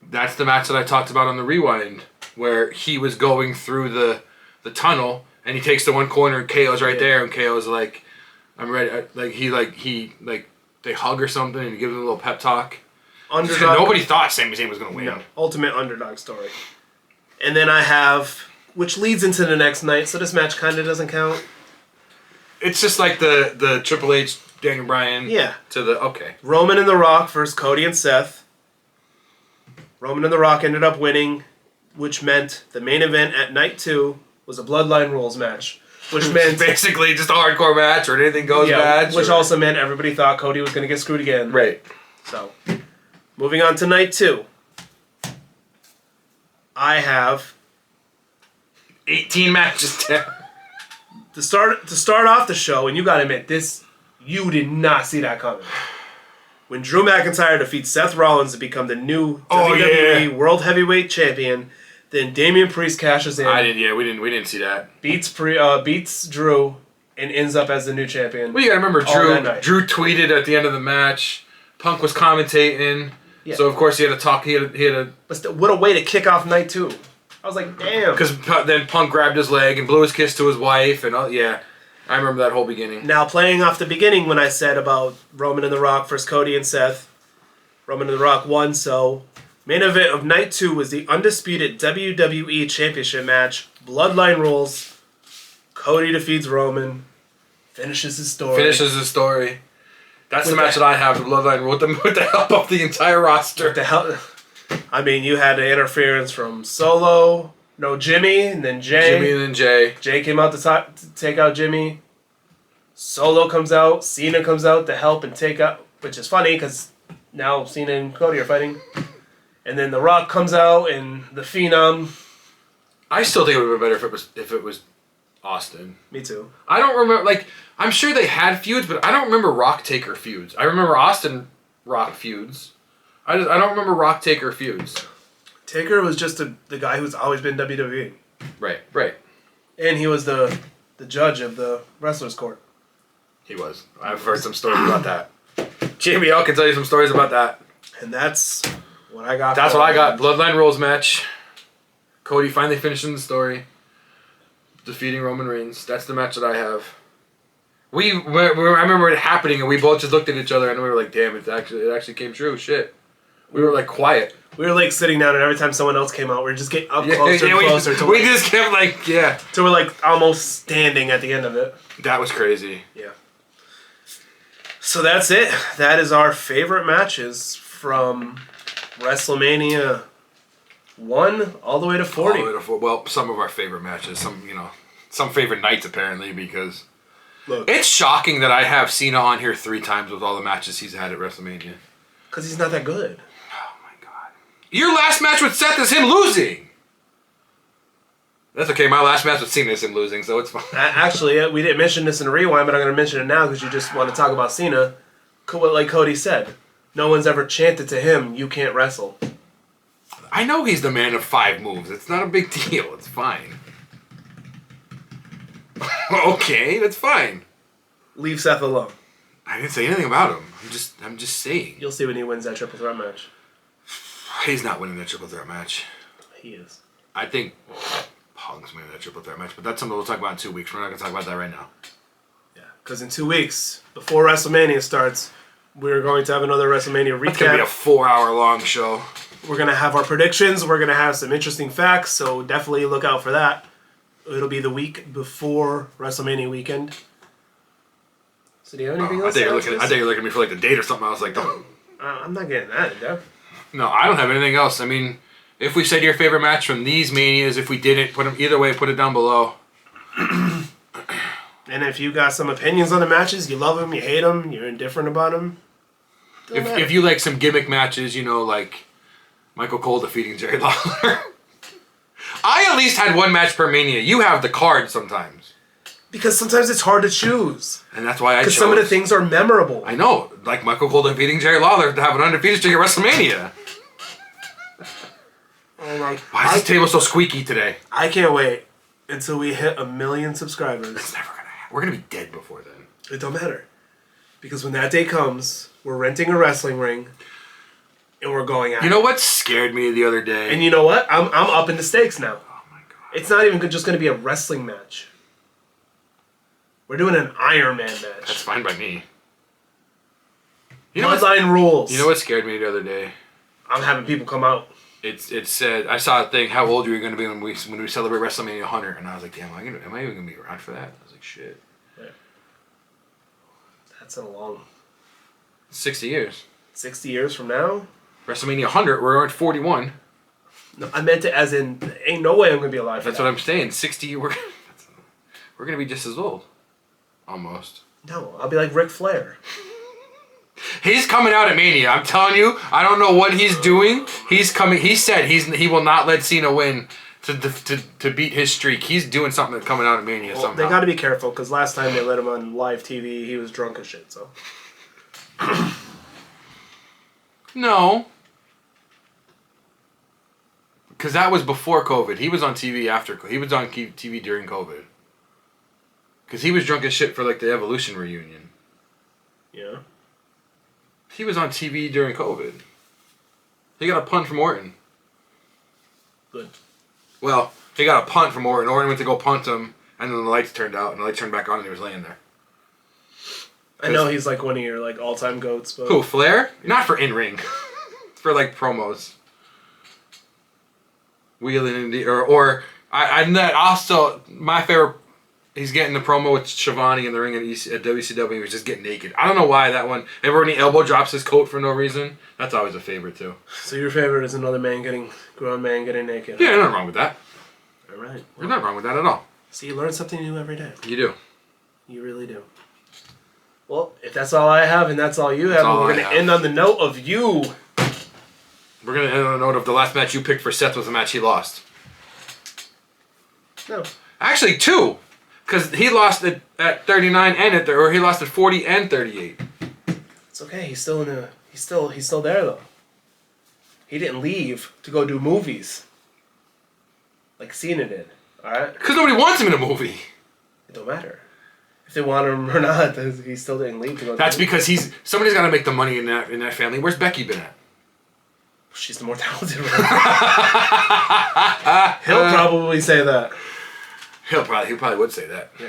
That's the match that I talked about on the Rewind, where he was going through the tunnel, and he takes the one corner, and KO's right there, and KO's like, I'm ready. They hug or something, and he gives him a little pep talk. Underdog. Nobody thought Sami Zayn was going to win. No, ultimate underdog story. And then I have, which leads into the next night, so this match kind of doesn't count. It's just like the Triple H, Daniel Bryan. Yeah. Okay. Roman and The Rock versus Cody and Seth. Roman and The Rock ended up winning, which meant the main event at night 2 was a Bloodline Rules match. Which meant basically just a hardcore match or anything goes match. Which also meant everybody thought Cody was going to get screwed again. Right. So, moving on to night 2. I have 18 matches. to start off the show, and you got to admit this, you did not see that coming. When Drew McIntyre defeats Seth Rollins to become the new WWE World Heavyweight Champion, Then Damian Priest cashes in. We didn't see that. Beats Drew and ends up as the new champion. Well, you gotta remember Drew tweeted at the end of the match. Punk was commentating. Yeah. So of course he had to talk. He had a. But still, what a way to kick off night 2. I was like, damn. Because then Punk grabbed his leg and blew his kiss to his wife and yeah. I remember that whole beginning. Now, playing off the beginning when I said about Roman and The Rock versus Cody and Seth, Roman and The Rock won, so main event of Night 2 was the undisputed WWE Championship match. Bloodline rules. Cody defeats Roman. Finishes his story. That's the match that I have, the Bloodline rule, with the help of the entire roster. I mean, you had the interference from Jimmy, and then Jay. Jay came out to take out Jimmy. Solo comes out. Cena comes out to help and take out, which is funny because now Cena and Cody are fighting. And then The Rock comes out and the Phenom. I still think it would have been better if it was Austin. Me too. I don't remember, I'm sure they had feuds, but I don't remember Rock-Taker feuds. I remember Austin Rock feuds. I don't remember Rock-Taker feuds. Taker was just the guy who's always been WWE. Right. And he was the judge of the Wrestlers Court. He was. I've heard some stories about that. Jamie L can tell you some stories about that. And that's what I got. That's what I got. Bloodline Rules match. Cody finally finishing the story. Defeating Roman Reigns. That's the match that I have. I remember it happening and we both just looked at each other and we were like, damn, it actually came true. Shit. We were quiet. We were sitting down, and every time someone else came out, we were just getting up closer and closer. We just kept So we're almost standing at the end of it. That was crazy. Yeah. So that's it. That is our favorite matches from WrestleMania 1 all the way to 40. All the way to well, some of our favorite matches. Some favorite nights apparently because it's shocking that I have Cena on here 3 times with all the matches he's had at WrestleMania. Because he's not that good. Your last match with Seth is him losing. That's okay. My last match with Cena is him losing, so it's fine. Actually, we didn't mention this in the rewind, but I'm going to mention it now because you just want to talk about Cena. Like Cody said, no one's ever chanted to him, "You can't wrestle." I know he's the man of 5 moves. It's not a big deal. It's fine. Okay, that's fine. Leave Seth alone. I didn't say anything about him. I'm just saying. You'll see when he wins that triple threat match. He's not winning that triple threat match. He is. I think Punk's winning that triple threat match, but that's something we'll talk about in 2 weeks. We're not going to talk about that right now. Yeah, because in 2 weeks, before WrestleMania starts, we're going to have another WrestleMania recap. It's going to be a 4-hour-long show. We're going to have our predictions. We're going to have some interesting facts, so definitely look out for that. It'll be the week before WrestleMania weekend. So do you have anything else? I thought you were looking at me for the date or something. I was like, don't. I'm not getting that, Def. No, I don't have anything else. I mean, if we said your favorite match from these Manias, if we didn't, put them either way, put it down below. And if you got some opinions on the matches, you love them, you hate them, you're indifferent about them. If you like some gimmick matches, like Michael Cole defeating Jerry Lawler. I at least had 1 match per Mania. You have the card sometimes. Because sometimes it's hard to choose. And that's why I chose. Because some of the things are memorable. I know. Like Michael Cole defeating Jerry Lawler to have an undefeated streak at WrestleMania. Why is this table so squeaky today? I can't wait until we hit 1 million subscribers. It's never going to happen. We're going to be dead before then. It don't matter. Because when that day comes, we're renting a wrestling ring and we're going out. You know what scared me the other day? And you know what? I'm up in the stakes now. Oh my God. It's not even just going to be a wrestling match. We're doing an Iron Man match. That's fine by me. Bloodline rules. You know what scared me the other day? I'm having people come out. It said, I saw a thing, how old are you going to be when we celebrate WrestleMania 100? And I was like, damn, am I even going to be around for that? I was like, shit. Yeah. That's a long... 60 years. 60 years from now? WrestleMania 100, we're at 41. No, I meant it as in, ain't no way I'm going to be alive for That's what I'm saying. 60, we're going to be just as old. Almost. No, I'll be like Ric Flair. He's coming out at Mania. I'm telling you, I don't know what he's doing. He's coming. He said he will not let Cena win to beat his streak. He's doing something coming out at Mania somehow. They got to be careful because last time they let him on live TV, he was drunk as shit. So. No. Because that was before COVID. He was on TV after. He was on TV during COVID. Because he was drunk as shit for like the Evolution reunion. Yeah. He was on TV during COVID. He got a punt from Orton. Good. Well, he got a punt from Orton. Orton went to go punt him, and then the lights turned out, and the lights turned back on, and he was laying there. I know he's like one of your like all-time goats, but Who, Flair? Not for in-ring. For like promos. Wheeling in the I'm not also my favorite. He's getting the promo with Shivani in the ring at WCW. He was just getting naked. I don't know why that one. Remember when he elbow drops his coat for no reason? That's always a favorite too. So your favorite is another grown man getting naked. Yeah, nothing wrong with that. All right. Well, There's nothing wrong with that at all. See, you learn something new every day. You do. You really do. Well, if that's all I have and that's all you have, we're going to end on the note of you. We're going to end on a note of the last match you picked for Seth was the match he lost. No. Actually, 2. Because he lost it at 39 and or he lost at 40 and 38. It's okay. He's still he's still there though. He didn't leave to go do movies. Like Cena did. Alright? Because nobody wants him in a movie. It don't matter. If they want him or not, he still didn't leave to go. That's because somebody's got to make the money in that family. Where's Becky been at? She's the more talented one. He'll probably say that. He probably would say that. Yeah.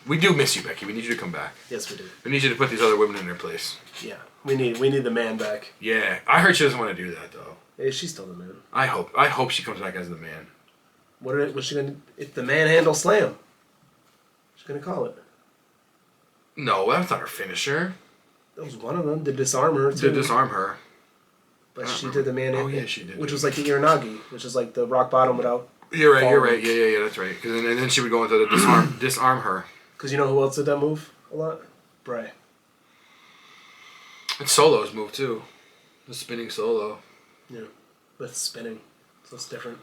We do miss you, Becky. We need you to come back. Yes, we do. We need you to put these other women in their place. Yeah. We need the man back. Yeah. I heard she doesn't want to do that though. Yeah, she's still the man. I hope she comes back as the man. What's she gonna? It's the manhandle slam. What's she gonna call it? No, that's not her finisher. That was one of them to disarm her. To disarm her. But she did the manhandle. Oh yeah, she did. Which was like the Iranagi, which is like the rock bottom without. You're right. Yeah, that's right. And then she would go into the disarm her. Because you know who else did that move a lot? Bray. It's Solo's move too. The spinning Solo. Yeah, but it's spinning, so it's different.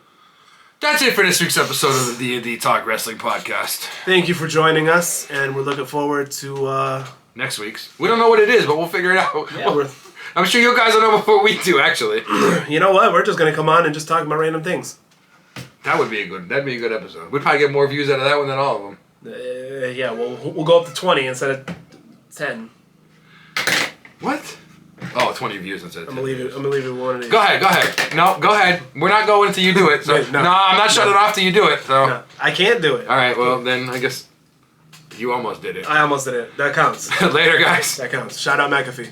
That's it for this week's episode of the D&D Talk Wrestling Podcast. Thank you for joining us, and we're looking forward to next week's. We don't know what it is, but we'll figure it out. Yeah, I'm sure you guys will know before we do. Actually, you know what? We're just gonna come on and just talk about random things. That'd be a good episode. We'd probably get more views out of that one than all of them. Yeah, we'll go up to 20 instead of 10. What? Oh, 20 views instead of 10. I'm gonna leave it one of these. Go ahead. No, go ahead. We're not going until you do it. So. Wait, no. I'm not shutting it off till you do it. So. No, I can't do it. All right, well, then I guess you almost did it. I almost did it. That counts. Later, guys. That counts. Shout out McAfee.